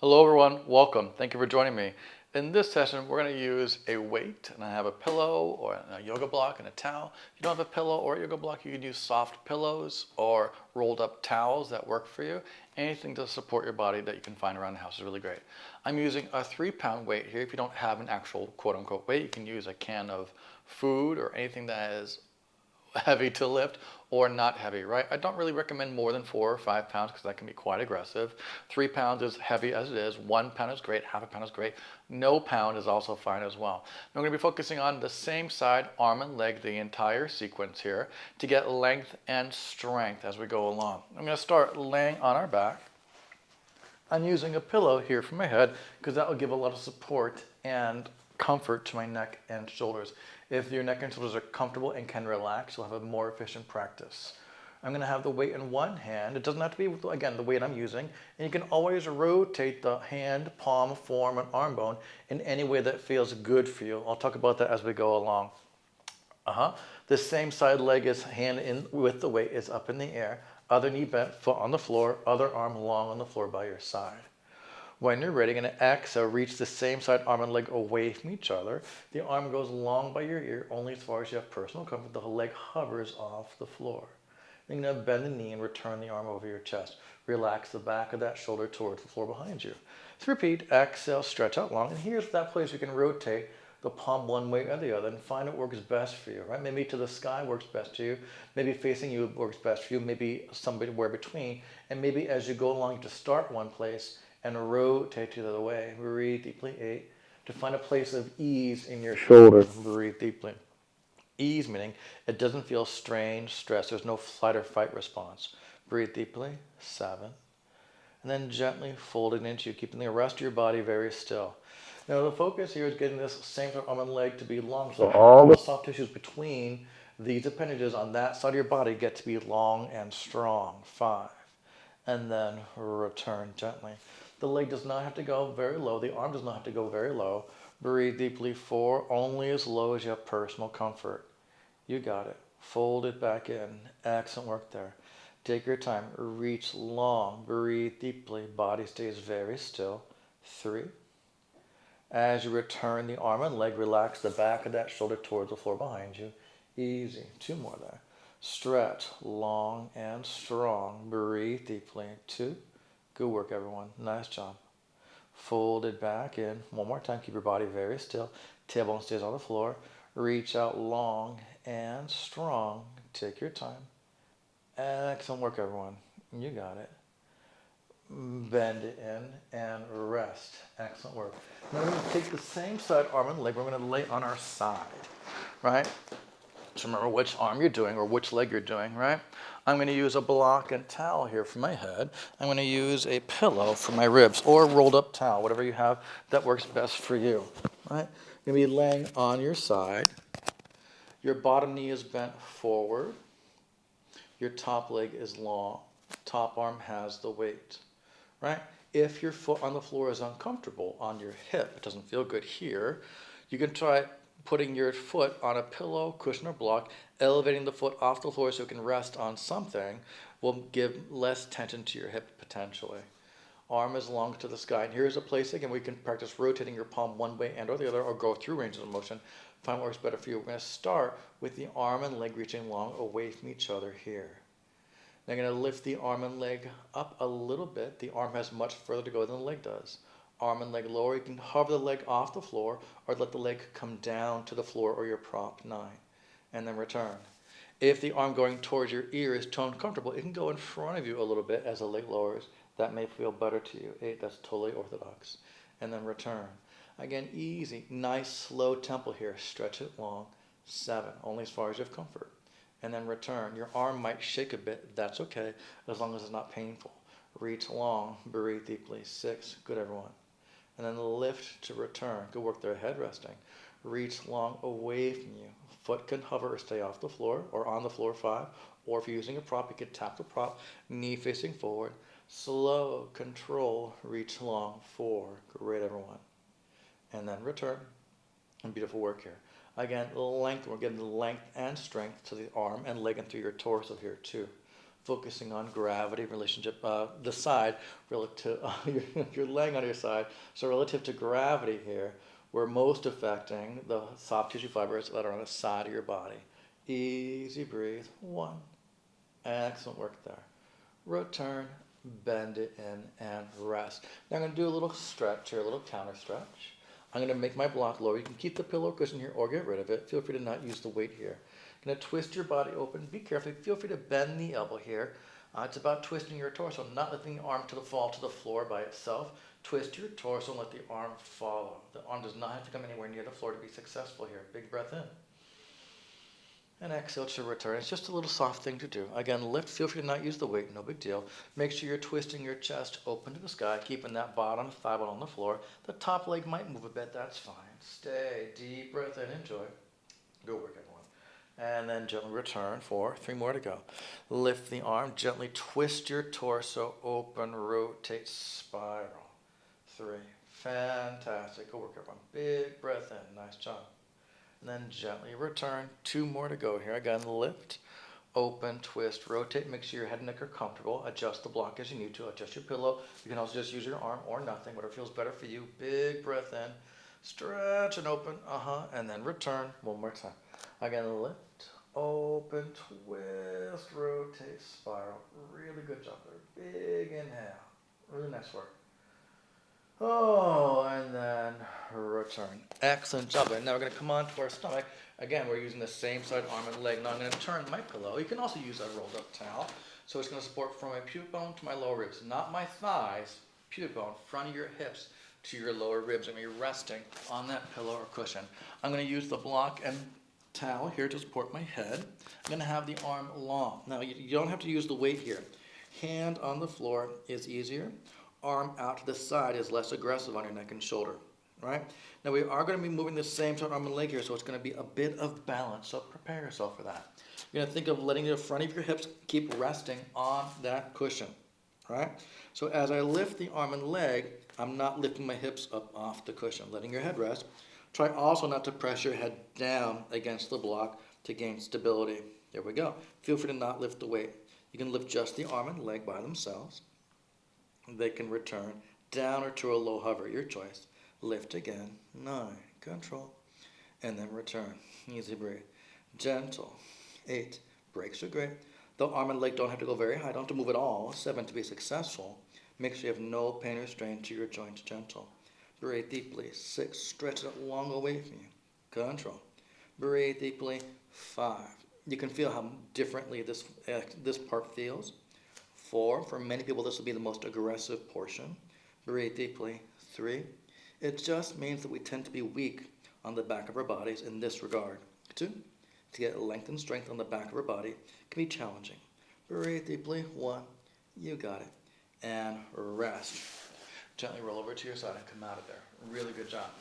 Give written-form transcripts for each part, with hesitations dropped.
Hello everyone, welcome. Thank you for joining me. In this session, we're going to use a weight, and I have a pillow or a yoga block and a towel. If you don't have a pillow or a yoga block, you can use soft pillows or rolled up towels that work for you. Anything to support your body that you can find around the house is really great. I'm using a 3-pound weight here. If you don't have an actual quote unquote weight, you can use a can of food or anything that is heavy to lift or not heavy, right? I don't really recommend more than 4 or 5 pounds because that can be quite aggressive. 3 pounds is heavy as it is. 1 pound is great. Half a pound is great. No pound is also fine as well. Now I'm going to be focusing on the same side, arm and leg, the entire sequence here to get length and strength as we go along. I'm going to start laying on our back. I'm using a pillow here for my head because that will give a lot of support and comfort to my neck and shoulders. If your neck and shoulders are comfortable and can relax, you'll have a more efficient practice. I'm going to have the weight in one hand. It doesn't have to be, again, the weight I'm using. And you can always rotate the hand, palm, forearm, and arm bone in any way that feels good for you. I'll talk about that as we go along. The same side leg is hand in with the weight is up in the air. Other knee bent, foot on the floor, other arm long on the floor by your side. When you're ready, you're going to exhale, reach the same side arm and leg away from each other. The arm goes long by your ear, only as far as you have personal comfort. The leg hovers off the floor. Then you're going to bend the knee and return the arm over your chest. Relax the back of that shoulder towards the floor behind you. So repeat, exhale, stretch out long. And here's that place you can rotate the palm one way or the other and find what works best for you, right? Maybe to the sky works best to you. Maybe facing you works best for you. Maybe somewhere between. And maybe as you go along, to start one place and rotate to the other way. Breathe deeply. 8. To find a place of ease in your shoulder. Breathe deeply. Ease meaning it doesn't feel strained, stress. There's no flight or fight response. Breathe deeply. 7. And then gently fold it into you, keeping the rest of your body very still. Now the focus here is getting this same arm and leg to be long, so all the soft tissues between these appendages on that side of your body get to be long and strong. 5. And then return gently. The leg does not have to go very low. The arm does not have to go very low. Breathe deeply. 4, only as low as you have personal comfort. You got it. Fold it back in. Excellent work there. Take your time. Reach long. Breathe deeply. Body stays very still. 3. As you return the arm and leg, relax the back of that shoulder towards the floor behind you. Easy. 2 more there. Stretch long and strong. Breathe deeply. 2. Good work, everyone. Nice job. Fold it back in. One more time. Keep your body very still. Tailbone stays on the floor. Reach out long and strong. Take your time. Excellent work, everyone. You got it. Bend it in and rest. Excellent work. Now we're going to take the same side arm and leg. We're going to lay on our side, right? So remember which arm you're doing or which leg you're doing, right? I'm going to use a block and towel here for my head. I'm going to use a pillow for my ribs or a rolled up towel, whatever you have that works best for you, right? You're going to be laying on your side. Your bottom knee is bent forward. Your top leg is long. Top arm has the weight, right? If your foot on the floor is uncomfortable on your hip, it doesn't feel good here, you can try putting your foot on a pillow, cushion, or block, elevating the foot off the floor so it can rest on something will give less tension to your hip potentially. Arm is long to the sky. And here's a place, again, we can practice rotating your palm one way and or the other or go through ranges of motion. Find what works better for you. We're going to start with the arm and leg reaching long away from each other here. Now you're going to lift the arm and leg up a little bit. The arm has much further to go than the leg does. Arm and leg lower. You can hover the leg off the floor or let the leg come down to the floor or your prop 9. And then return. If the arm going towards your ear is too uncomfortable, it can go in front of you a little bit as the leg lowers. That may feel better to you. 8, that's totally orthodox. And then return. Again, easy, nice, slow tempo here. Stretch it long. 7, only as far as you have comfort. And then return. Your arm might shake a bit. That's okay, as long as it's not painful. Reach long. Breathe deeply. 6, good, everyone. And then lift to return. Good work there, head resting. Reach long away from you. Foot can hover or stay off the floor or on the floor. 5. Or if you're using a prop, you can tap the prop, knee facing forward. Slow, control, reach long. 4, great, everyone. And then return. And beautiful work here. Again, length, we're getting length and strength to the arm and leg and through your torso here. 2. focusing on gravity relationship, the side relative, you're laying on your side, so relative to gravity here, we're most affecting the soft tissue fibers that are on the side of your body. Easy breathe, 1. Excellent work there. Return, bend it in, and rest. Now I'm going to do a little stretch here, a little counter stretch. I'm going to make my block lower. You can keep the pillow cushion here or get rid of it. Feel free to not use the weight here. Going to twist your body open. Be careful. Feel free to bend the elbow here. It's about twisting your torso, not letting the arm fall to the floor by itself. Twist your torso and let the arm follow. The arm does not have to come anywhere near the floor to be successful here. Big breath in. And exhale to return. It's just a little soft thing to do. Again, lift. Feel free to not use the weight. No big deal. Make sure you're twisting your chest open to the sky, keeping that bottom thigh bone on the floor. The top leg might move a bit. That's fine. Stay. Deep breath in. Enjoy. Good work, everyone. And then gently return. 4. 3 more to go. Lift the arm. Gently twist your torso open. Rotate. Spiral. 3. Fantastic. Good work, everyone. Big breath in. Nice job. And then gently return. 2 more to go here. Again, lift, open, twist, rotate. Make sure your head and neck are comfortable. Adjust the block as you need to. Adjust your pillow. You can also just use your arm or nothing, whatever feels better for you. Big breath in. Stretch and open. And then return. 1 more time. Again, lift, open, twist, rotate, spiral. Really good job there. Big inhale. Really nice work. Oh, and then return. Excellent job. And now we're going to come on to our stomach. Again, we're using the same side, arm and leg. Now I'm going to turn my pillow. You can also use a rolled up towel. So it's going to support from my pubic bone to my lower ribs. Not my thighs, pubic bone, front of your hips to your lower ribs. I'm going to be resting on that pillow or cushion. I'm going to use the block and towel here to support my head. I'm going to have the arm long. Now you don't have to use the weight here. Hand on the floor is easier. Arm out to the side is less aggressive on your neck and shoulder, right? Now we are going to be moving the same side arm and leg here, so it's going to be a bit of balance, so prepare yourself for that. You're going to think of letting the front of your hips keep resting on that cushion, right? So as I lift the arm and leg, I'm not lifting my hips up off the cushion, letting your head rest. Try also not to press your head down against the block to gain stability. There we go. Feel free to not lift the weight. You can lift just the arm and leg by themselves. They can return down or to a low hover, your choice. Lift again, 9, control, and then return. Easy breathe. Gentle, 8, breaks are great. The arm and leg don't have to go very high, don't have to move at all. 7 to be successful. Make sure you have no pain or strain to your joints, gentle. Breathe deeply. 6, stretch it long away from you. Control. Breathe deeply. 5. You can feel how differently this part feels. 4, for many people this will be the most aggressive portion. Breathe deeply. 3, it just means that we tend to be weak on the back of our bodies in this regard. 2, to get length and strength on the back of our body can be challenging. Breathe deeply. 1, you got it. And rest. Gently roll over to your side and come out of there. Really good job.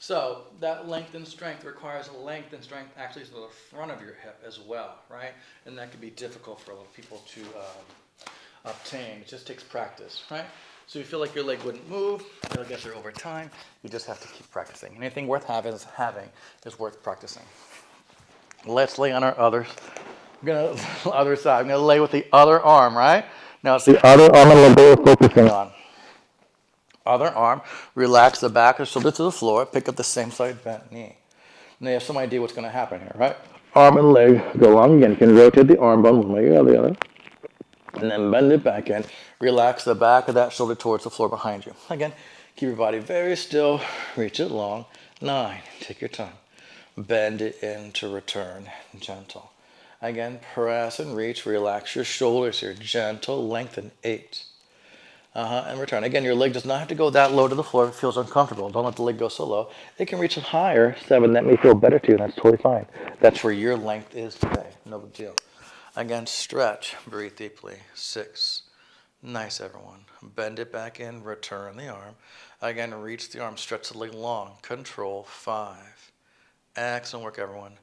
So that length and strength requires a length and strength actually to the front of your hip as well, right? And that can be difficult for a lot of people to obtain. It just takes practice, right? So you feel like your leg wouldn't move, it'll get there over time. You just have to keep practicing. Anything worth having is worth practicing. Let's lay on our other side. I'm gonna lay with the other arm, right? Now it's the other arm and leg we're focusing on. Other arm, relax the back of the shoulder to the floor, pick up the same side bent knee. Now you have some idea what's gonna happen here, right? Arm and leg go long again. You can rotate the arm bone one way or the other. And then bend it back in. Relax the back of that shoulder towards the floor behind you. Again, keep your body very still. Reach it long. 9, take your time. Bend it in to return. Gentle. Again, press and reach. Relax your shoulders here. Gentle. Lengthen. 8. And return. Again, your leg does not have to go that low to the floor if it feels uncomfortable. Don't let the leg go so low. It can reach higher. 7, that may feel better to you. That's totally fine. That's where your length is today. No big deal. Again, stretch. Breathe deeply. 6. Nice, everyone. Bend it back in. Return the arm. Again, reach the arm. Stretch the leg long. Control. 5. Excellent work, everyone.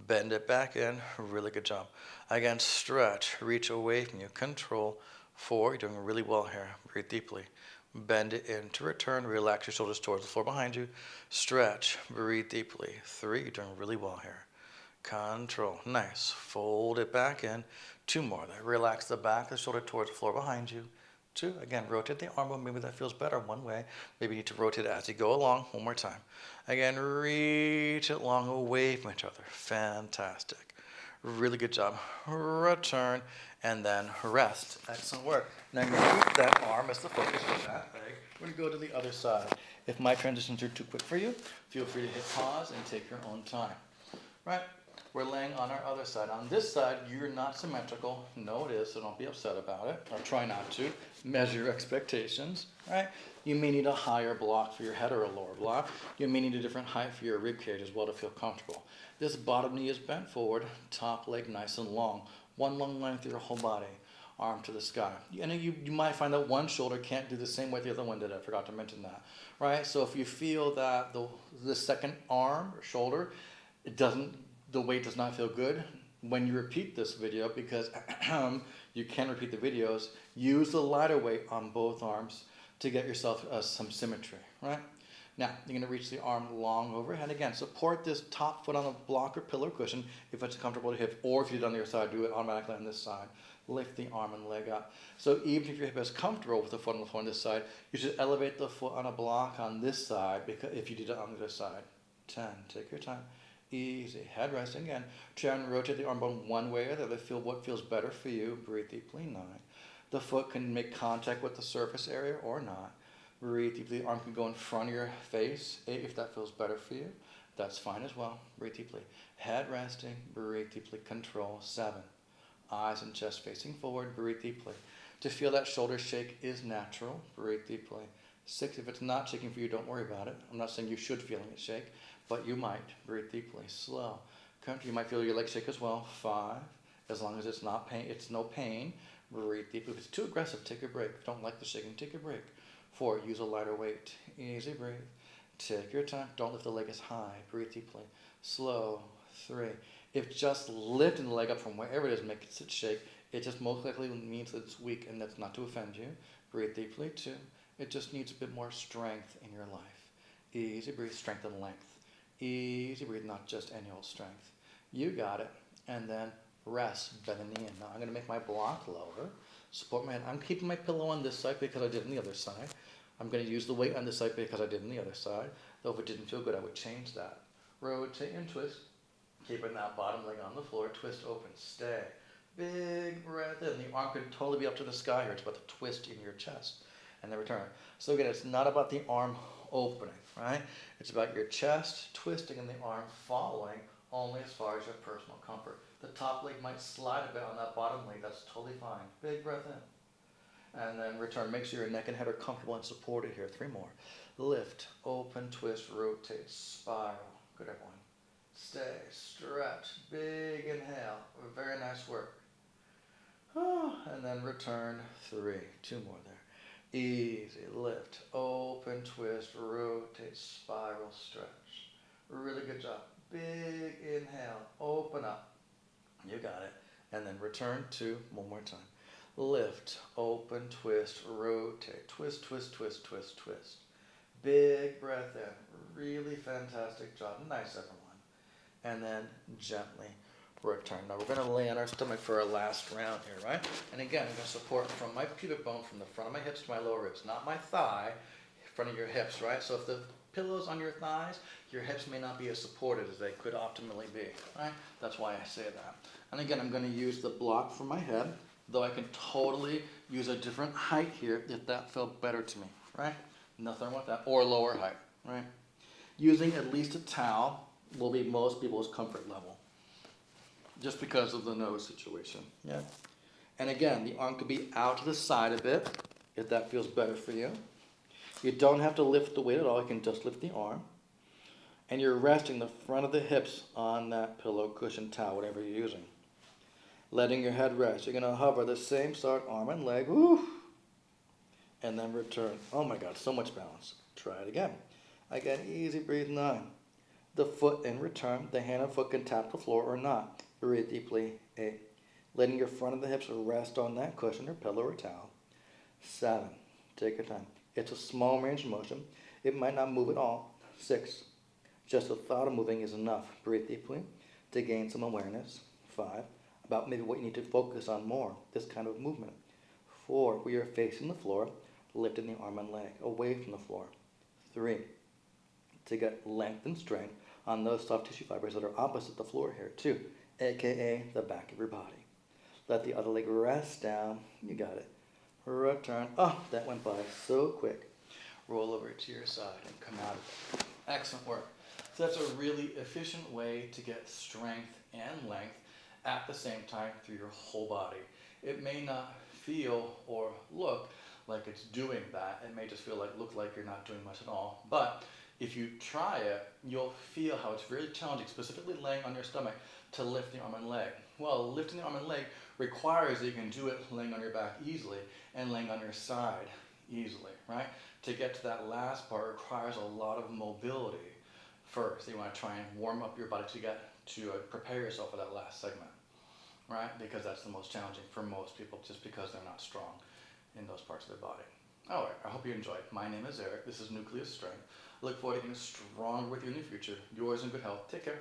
Bend it back in. Really good job. Again, stretch. Reach away from you. Control. 4. You're doing really well here. Breathe deeply. Bend it in to return. Relax your shoulders towards the floor behind you. Stretch. Breathe deeply. 3. You're doing really well here. Control. Nice. Fold it back in. 2 more there. Relax the back of the shoulder towards the floor behind you. 2. Again, rotate the arm bone. Maybe that feels better one way. Maybe you need to rotate it as you go along. One more time. Again, reach it long away from each other. Fantastic. Really good job. Return and then rest. Excellent work. Now I'm going to keep that arm as the focus of that leg. We're going to go to the other side. If my transitions are too quick for you, feel free to hit pause and take your own time. Right? We're laying on our other side. On this side, you're not symmetrical. No, it is, so don't be upset about it, or try not to. Measure your expectations, right? You may need a higher block for your head or a lower block. You may need a different height for your rib cage as well to feel comfortable. This bottom knee is bent forward, top leg nice and long. One long line through your whole body, arm to the sky. And you might find that one shoulder can't do the same way the other one did. I forgot to mention that, right? So if you feel that the second arm or shoulder, the weight does not feel good, when you repeat this video, because you can repeat the videos, use the lighter weight on both arms to get yourself some symmetry, right? Now, you're going to reach the arm long overhead. Again, support this top foot on a block or pillow cushion if it's comfortable to hip, or if you do it on the other side, do it automatically on this side. Lift the arm and leg up. So even if your hip is comfortable with the foot on the floor on this side, you should elevate the foot on a block on this side, because if you did it on the other side. 10, take your time. Easy. Head resting again. Try and rotate the arm bone one way or the other. Feel what feels better for you. Breathe deeply. 9. The foot can make contact with the surface area or not. Breathe deeply. The arm can go in front of your face. 8, if that feels better for you. That's fine as well. Breathe deeply. Head resting. Breathe deeply. Control. 7. Eyes and chest facing forward. Breathe deeply. To feel that shoulder shake is natural. Breathe deeply. 6, if it's not shaking for you, don't worry about it. I'm not saying you should feel it shake, but you might. Breathe deeply. Slow. You might feel your legs shake as well. 5, as long as it's not pain, it's no pain. Breathe deeply. If it's too aggressive, take a break. If you don't like the shaking, take a break. 4, use a lighter weight. Easy breathe. Take your time. Don't lift the leg as high. Breathe deeply. Slow. 3. If just lifting the leg up from wherever it is makes it shake, it just most likely means that it's weak, and that's not to offend you. Breathe deeply. 2. It just needs a bit more strength in your life. Easy breathe, strength and length. Easy breathe, not just any old strength. You got it. And then rest, bend the knee in. Now I'm going to make my block lower. Support my head. I'm keeping my pillow on this side because I did on the other side. I'm going to use the weight on this side because I did on the other side. Though if it didn't feel good, I would change that. Rotate and twist. Keeping that bottom leg on the floor. Twist open. Stay. Big breath in. The arm could totally be up to the sky here. It's about the twist in your chest. And then return. So again, it's not about the arm opening, right? It's about your chest twisting and the arm following only as far as your personal comfort. The top leg might slide a bit on that bottom leg. That's totally fine. Big breath in. And then return. Make sure your neck and head are comfortable and supported here. 3 more. Lift, open, twist, rotate, spiral. Good, everyone. Stay, stretch, big inhale. Very nice work. And then return. 3. 2 more there. Easy, lift, open, twist, rotate, spiral, stretch. Really good job. Big inhale, open up. You got it. And then return to, one more time. Lift, open, twist, rotate, twist, twist, twist, twist, twist. Big breath in. Really fantastic job. Nice, everyone. And then gently return. Now we're going to lay on our stomach for our last round here, right? And again, I'm going to support from my pubic bone, from the front of my hips to my lower ribs, not my thigh, in front of your hips, right? So if the pillow's on your thighs, your hips may not be as supported as they could optimally be, right? That's why I say that. And again, I'm going to use the block for my head, though I can totally use a different height here if that felt better to me, right? Nothing wrong with that. Or lower height, right? Using at least a towel will be most people's comfort level, just because of the nose situation, yeah? And again, the arm could be out to the side a bit, if that feels better for you. You don't have to lift the weight at all, you can just lift the arm. And you're resting the front of the hips on that pillow, cushion, towel, whatever you're using. Letting your head rest. You're gonna hover the same side, arm and leg, woo, and then return. Oh my God, so much balance. Try it again. Again, easy breathe, 9. The foot in return, the hand and foot can tap the floor or not. Breathe deeply, 8. Letting your front of the hips rest on that cushion or pillow or towel. 7. Take your time. It's a small range of motion. It might not move at all. 6. Just the thought of moving is enough. Breathe deeply to gain some awareness. 5. about maybe what you need to focus on more, this kind of movement. 4, where you're facing the floor, lifting the arm and leg away from the floor. 3, to get length and strength on those soft tissue fibers that are opposite the floor here too, aka the back of your body. Let the other leg rest down. You got it. Return. Oh, that went by so quick. Roll over to your side and come out of it. Excellent work. So that's a really efficient way to get strength and length at the same time through your whole body. It may not feel or look like it's doing that. It may just look like you're not doing much at all. But if you try it, you'll feel how it's really challenging, specifically laying on your stomach, to lift the arm and leg. Well, lifting the arm and leg requires that you can do it laying on your back easily and laying on your side easily, right? To get to that last part requires a lot of mobility first. You want to try and warm up your body to prepare yourself for that last segment, right? Because that's the most challenging for most people, just because they're not strong in those parts of their body. All right, I hope you enjoyed. My name is Eric. This is Nucleus Strength. I look forward to getting stronger with you in the future. Yours in good health. Take care.